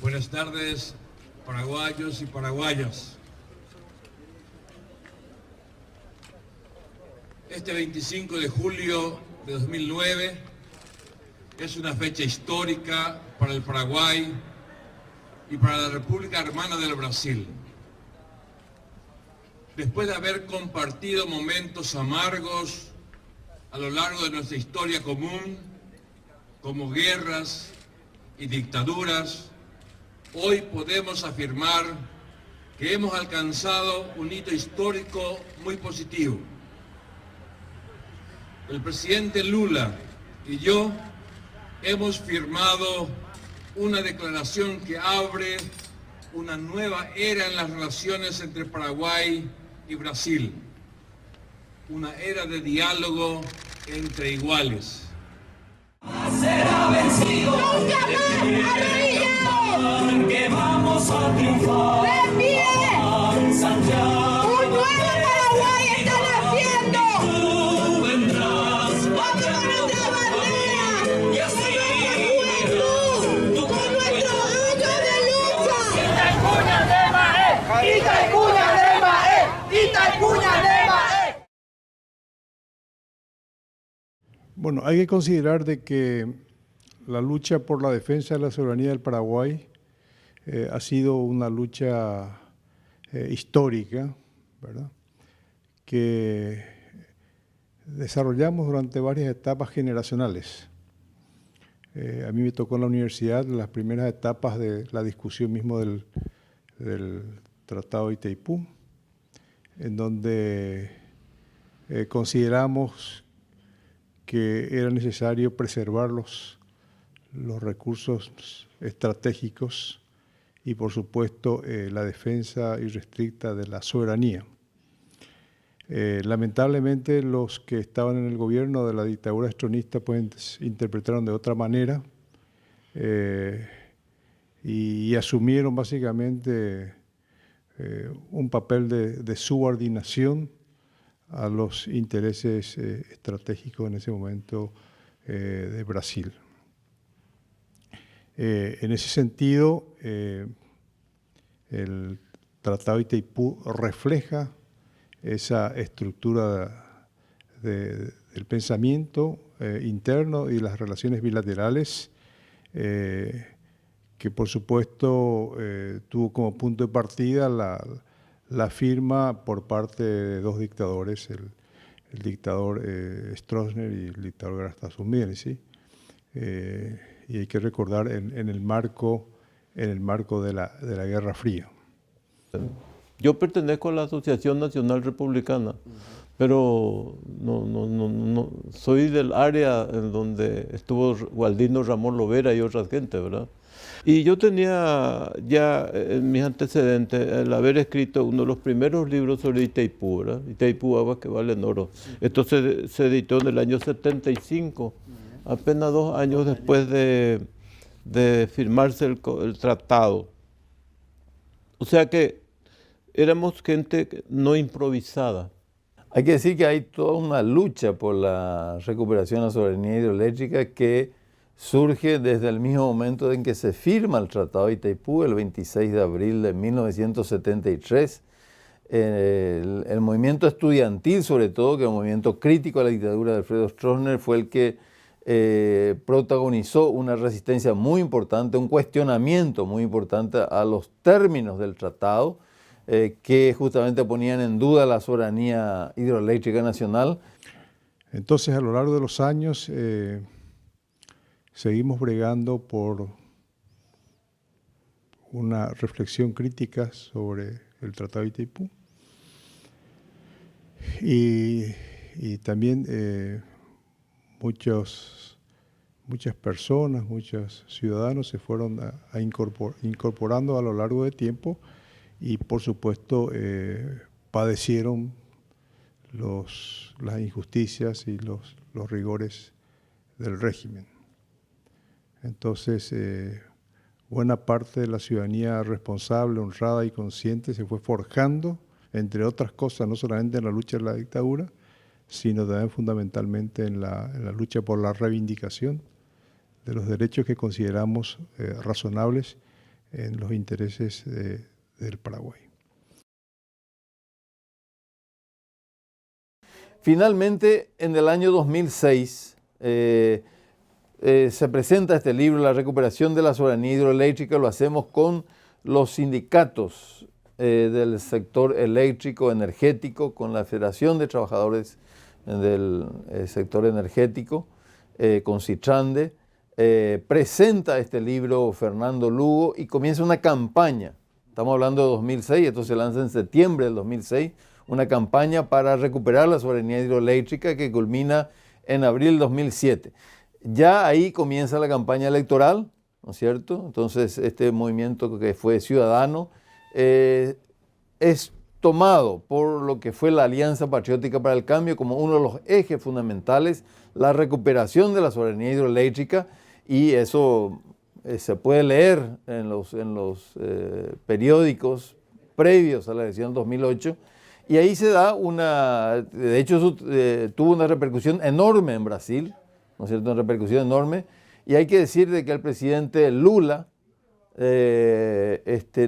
Buenas tardes, paraguayos y paraguayas. Este 25 de julio de 2009 es una fecha histórica para el Paraguay y para la República Hermana del Brasil. Después de haber compartido momentos amargos a lo largo de nuestra historia común, como guerras y dictaduras, hoy podemos afirmar que hemos alcanzado un hito histórico muy positivo. El presidente Lula y yo hemos firmado una declaración que abre una nueva era en las relaciones entre Paraguay y Brasil, una era de diálogo entre iguales. Será vencido. ¡Nunca más, arrodillado! Que vamos a triunfar. ¡De pie! Santiago, un nuevo Paraguay está naciendo. Tú vendrás. Vamos con nuestra bandera. Y así con nuestros años de lucha. Itaipuña Lema, Itaipuña Lema, Itaipuña Lema. Bueno, hay que considerar de que la lucha por la defensa de la soberanía del Paraguay ha sido una lucha histórica, ¿verdad?, que desarrollamos durante varias etapas generacionales. A mí me tocó en la universidad las primeras etapas de la discusión mismo del Tratado de Itaipú, en donde consideramos que era necesario preservar los recursos estratégicos y, por supuesto, la defensa irrestricta de la soberanía. Lamentablemente, los que estaban en el gobierno de la dictadura estronista pues interpretaron de otra manera y asumieron básicamente un papel de subordinación a los intereses estratégicos en ese momento de Brasil. En ese sentido, el Tratado de Itaipú refleja esa estructura del pensamiento interno y las relaciones bilaterales que, por supuesto, tuvo como punto de partida la firma por parte de dos dictadores, el dictador Stroessner y el dictador Grastas-Umín, ¿sí? Y hay que recordar en el marco de la Guerra Fría. Yo pertenezco a la Asociación Nacional Republicana, pero no soy del área en donde estuvo Gualdino Ramón Lovera y otra gente, ¿verdad? Y yo tenía ya en mis antecedentes el haber escrito uno de los primeros libros sobre Itaipú, ¿verdad? Itaipú, aguas que valen oro. Esto se editó en el año 75, apenas 2 años después de firmarse el tratado. O sea que éramos gente no improvisada. Hay que decir que hay toda una lucha por la recuperación de la soberanía hidroeléctrica que surge desde el mismo momento en que se firma el Tratado de Itaipú, el 26 de abril de 1973. El movimiento estudiantil, sobre todo, que es un movimiento crítico a la dictadura de Alfredo Stroessner, fue el que protagonizó una resistencia muy importante, un cuestionamiento muy importante a los términos del tratado, que justamente ponían en duda la soberanía hidroeléctrica nacional. Entonces, a lo largo de los años, seguimos bregando por una reflexión crítica sobre el Tratado de Itaipú y también muchas personas, muchos ciudadanos se fueron incorporando a lo largo del tiempo y, por supuesto, padecieron las injusticias y los rigores del régimen. Entonces, buena parte de la ciudadanía responsable, honrada y consciente se fue forjando, entre otras cosas, no solamente en la lucha de la dictadura, sino también fundamentalmente en la lucha por la reivindicación de los derechos que consideramos razonables en los intereses del Paraguay. Finalmente, en el año 2006, se presenta este libro, La recuperación de la soberanía hidroeléctrica. Lo hacemos con los sindicatos del sector eléctrico, energético, con la Federación de Trabajadores del sector energético, con Citrande. Presenta este libro Fernando Lugo y comienza una campaña. Estamos hablando de 2006, esto se lanza en septiembre del 2006, una campaña para recuperar la soberanía hidroeléctrica que culmina en abril del 2007. Ya ahí comienza la campaña electoral, ¿no es cierto? Entonces este movimiento que fue ciudadano es tomado por lo que fue la Alianza Patriótica para el Cambio como uno de los ejes fundamentales, la recuperación de la soberanía hidroeléctrica, y eso se puede leer en los periódicos previos a la elección del 2008, y ahí se da de hecho eso tuvo una repercusión enorme en Brasil, ¿no es cierto?, una repercusión enorme, y hay que decir de que el presidente Lula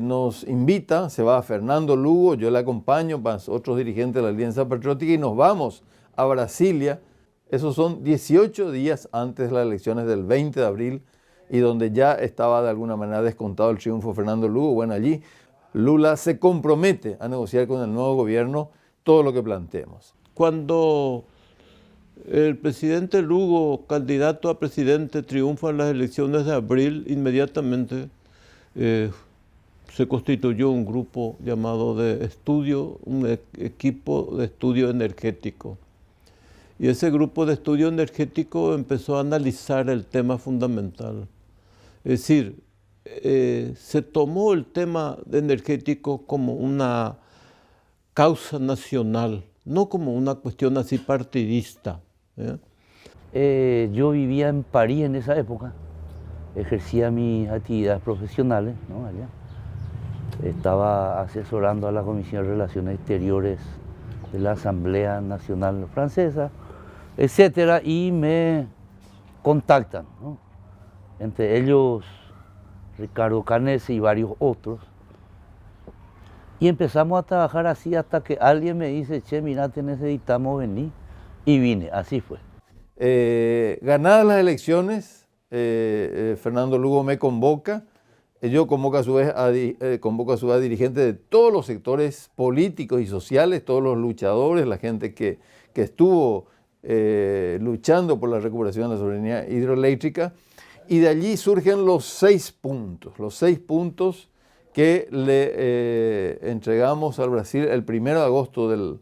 nos invita, se va a Fernando Lugo, yo le acompaño, más otros dirigentes de la Alianza Patriótica, y nos vamos a Brasilia. Esos son 18 días antes de las elecciones del 20 de abril, y donde ya estaba de alguna manera descontado el triunfo de Fernando Lugo. Bueno, allí Lula se compromete a negociar con el nuevo gobierno todo lo que planteemos. Cuando el presidente Lugo, candidato a presidente, triunfa en las elecciones de abril, inmediatamente se constituyó un grupo llamado de estudio, un equipo de estudio energético. Y ese grupo de estudio energético empezó a analizar el tema fundamental. Es decir, se tomó el tema energético como una causa nacional, no como una cuestión así partidista. Yo vivía en París en esa época, ejercía mis actividades profesionales, ¿no?, allá. Estaba asesorando a la Comisión de Relaciones Exteriores de la Asamblea Nacional Francesa, etcétera, y me contactan, ¿no?, entre ellos Ricardo Canese y varios otros, y empezamos a trabajar así hasta que alguien me dice: che, mira, te necesitamos venir, y vine, así fue. Ganadas las elecciones, Fernando Lugo me convoca, yo convoco a su vez a dirigentes de todos los sectores políticos y sociales, todos los luchadores, la gente que estuvo luchando por la recuperación de la soberanía hidroeléctrica, y de allí surgen los 6 puntos que le entregamos al Brasil el 1 de agosto del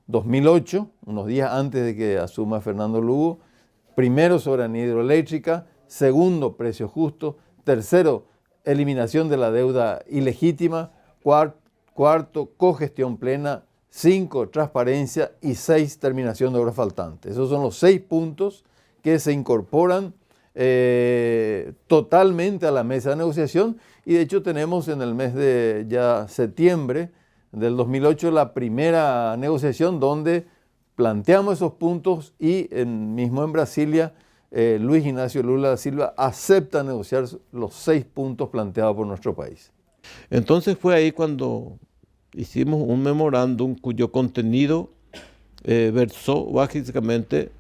2008, unos días antes de que asuma Fernando Lugo. Primero, soberanía hidroeléctrica; segundo, precio justo; tercero, eliminación de la deuda ilegítima; cuarto, cogestión plena; 5, transparencia; y 6, terminación de obras faltantes. Esos son los 6 puntos que se incorporan totalmente a la mesa de negociación, y de hecho tenemos en el mes de ya septiembre del 2008 la primera negociación donde planteamos esos puntos, y mismo en Brasilia Luis Ignacio Lula da Silva acepta negociar los 6 puntos planteados por nuestro país. Entonces fue ahí cuando hicimos un memorándum cuyo contenido versó básicamente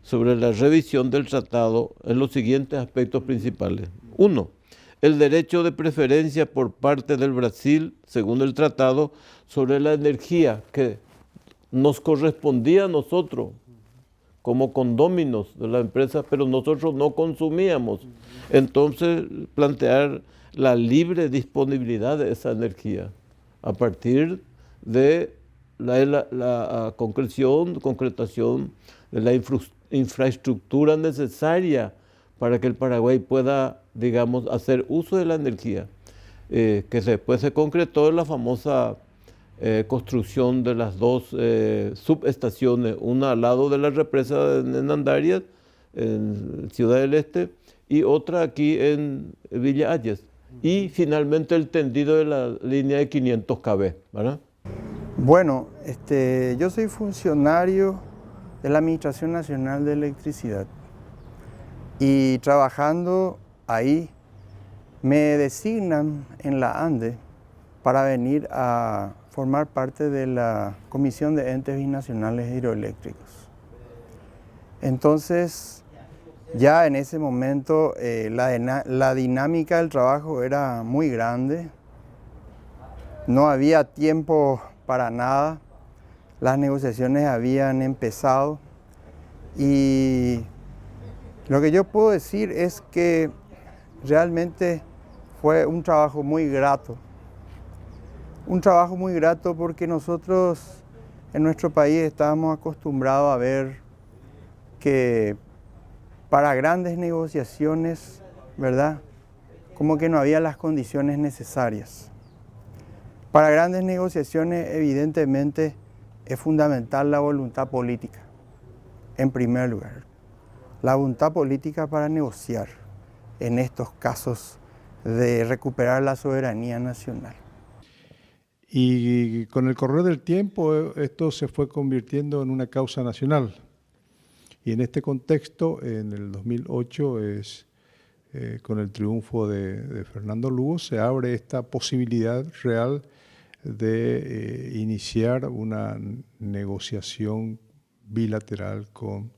sobre la revisión del tratado en los siguientes aspectos principales. 1. El derecho de preferencia por parte del Brasil, según el tratado, sobre la energía que nos correspondía a nosotros como condóminos de la empresa, pero nosotros no consumíamos. Entonces, plantear la libre disponibilidad de esa energía a partir de la concretación de la infraestructura necesaria para que el Paraguay pueda, digamos, hacer uso de la energía, que después se concretó en la famosa construcción de las 2 subestaciones, una al lado de la represa en Andarias, en Ciudad del Este, y otra aquí en Villa Ayes, y finalmente el tendido de la línea de 500 kV, ¿verdad? Bueno, yo soy funcionario de la Administración Nacional de Electricidad, y trabajando ahí me designan en la ANDE para venir a formar parte de la Comisión de Entes Binacionales Hidroeléctricos. Entonces, ya en ese momento la dinámica del trabajo era muy grande, no había tiempo para nada, las negociaciones habían empezado y lo que yo puedo decir es que realmente fue un trabajo muy grato. Un trabajo muy grato porque nosotros en nuestro país estábamos acostumbrados a ver que para grandes negociaciones, ¿verdad? Como que no había las condiciones necesarias. Para grandes negociaciones, evidentemente, es fundamental la voluntad política, en primer lugar. La voluntad política para negociar en estos casos de recuperar la soberanía nacional. Y con el correr del tiempo esto se fue convirtiendo en una causa nacional. Y en este contexto, en el 2008, con el triunfo de Fernando Lugo, se abre esta posibilidad real de iniciar una negociación bilateral con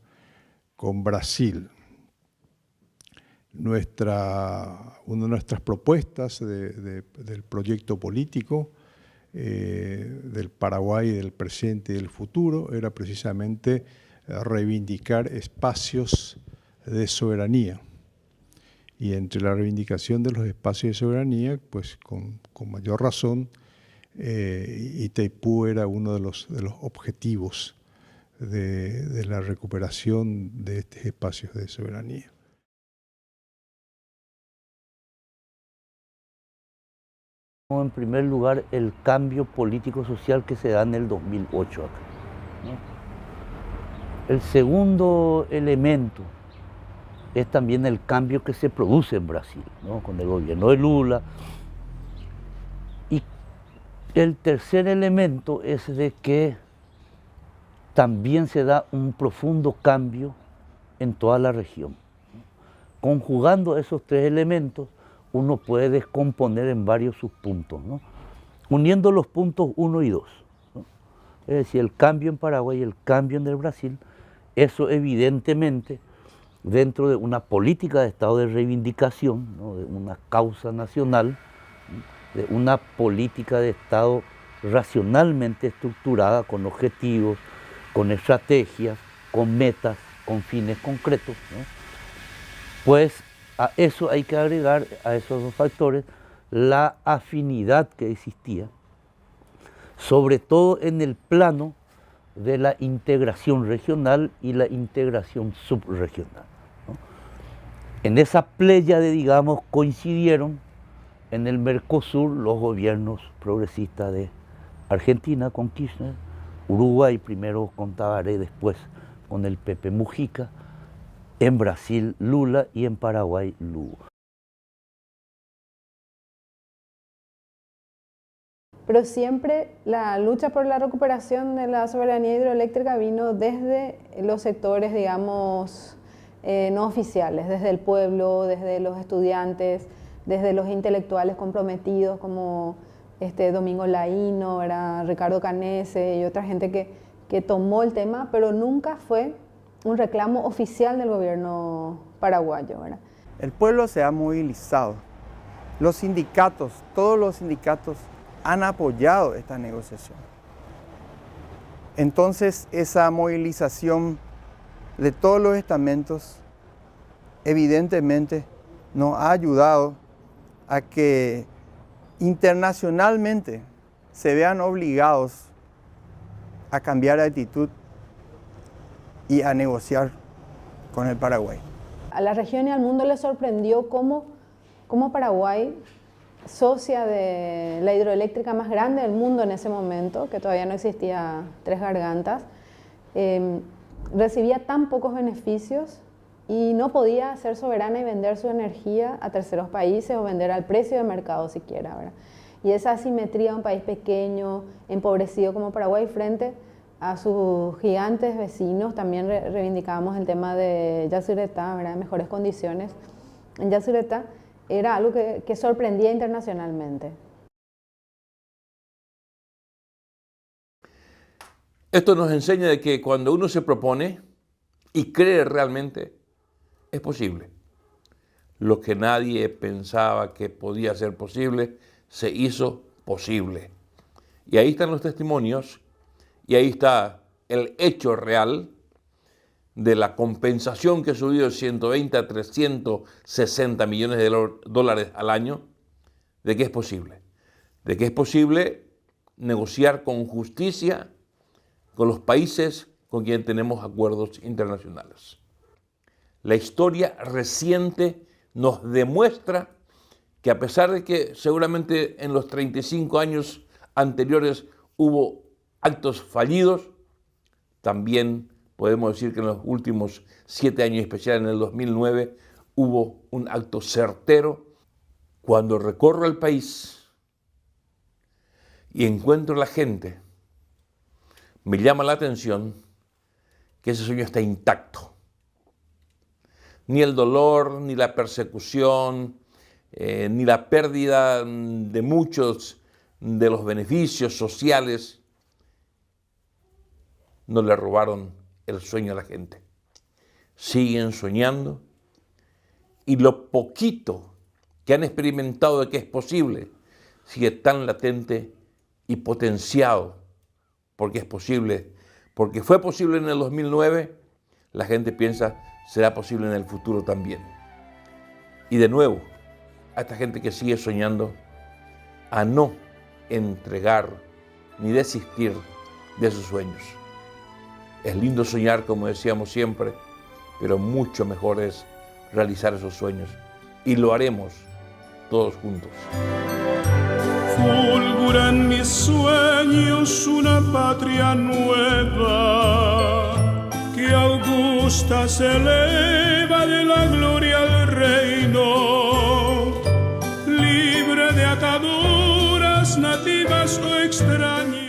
Brasil. Una de nuestras propuestas del proyecto político del Paraguay, del presente y del futuro, era precisamente reivindicar espacios de soberanía. Y entre la reivindicación de los espacios de soberanía, pues con mayor razón, Itaipú era uno de los objetivos de la recuperación de estos espacios de soberanía. En primer lugar, el cambio político-social que se da en el 2008 acá, ¿no? El segundo elemento es también el cambio que se produce en Brasil, ¿no? Con el gobierno de Lula. Y el tercer elemento es de que también se da un profundo cambio en toda la región. Conjugando esos tres elementos, uno puede descomponer en varios subpuntos, ¿no? Uniendo los puntos 1 y 2, ¿no? Es decir, el cambio en Paraguay y el cambio en el Brasil, eso evidentemente dentro de una política de Estado de reivindicación, ¿no? De una causa nacional, ¿no? De una política de Estado racionalmente estructurada con objetivos, con estrategias, con metas, con fines concretos, ¿no? Pues a eso hay que agregar, a esos dos factores, la afinidad que existía, sobre todo en el plano de la integración regional y la integración subregional, ¿no? En esa pléyade, digamos, coincidieron en el Mercosur los gobiernos progresistas de Argentina con Kirchner, Uruguay primero con Tabaré, después con el Pepe Mujica, en Brasil Lula y en Paraguay Lugo. Pero siempre la lucha por la recuperación de la soberanía hidroeléctrica vino desde los sectores, digamos, no oficiales, desde el pueblo, desde los estudiantes, desde los intelectuales comprometidos como Domingo Laíno, Ricardo Canese y otra gente que tomó el tema, pero nunca fue un reclamo oficial del gobierno paraguayo, ¿verdad? El pueblo se ha movilizado. Los sindicatos, todos los sindicatos han apoyado esta negociación. Entonces, esa movilización de todos los estamentos evidentemente nos ha ayudado a que internacionalmente se vean obligados a cambiar de actitud y a negociar con el Paraguay. A la región y al mundo le sorprendió cómo Paraguay, socia de la hidroeléctrica más grande del mundo en ese momento, que todavía no existía Tres Gargantas, recibía tan pocos beneficios y no podía ser soberana y vender su energía a terceros países o vender al precio de mercado siquiera, ¿verdad? Y esa asimetría de un país pequeño, empobrecido como Paraguay, frente a sus gigantes vecinos. También reivindicábamos el tema de Yacyretá, ¿verdad? Mejores condiciones en Yacyretá. era algo que sorprendía internacionalmente. Esto nos enseña de que cuando uno se propone y cree realmente, es posible. Lo que nadie pensaba que podía ser posible, se hizo posible. Y ahí están los testimonios, y ahí está el hecho real de la compensación que subió de 120 a 360 millones de dólares al año, de que es posible. De que es posible negociar con justicia con los países con quienes tenemos acuerdos internacionales. La historia reciente nos demuestra que a pesar de que seguramente en los 35 años anteriores hubo actos fallidos, también podemos decir que en los últimos 7 años, especialmente en el 2009, hubo un acto certero. Cuando recorro el país y encuentro a la gente, me llama la atención que ese sueño está intacto. Ni el dolor, ni la persecución, ni la pérdida de muchos de los beneficios sociales no le robaron el sueño a la gente. Siguen soñando y lo poquito que han experimentado de que es posible sigue tan latente y potenciado porque es posible, porque fue posible en el 2009, la gente piensa será posible en el futuro también. Y de nuevo, a esta gente que sigue soñando, a no entregar ni desistir de sus sueños. Es lindo soñar, como decíamos siempre, pero mucho mejor es realizar esos sueños. Y lo haremos todos juntos. Fulgura en mis sueños una patria nueva que augusta se eleva de la gloria al reino, libre de ataduras nativas o extrañas.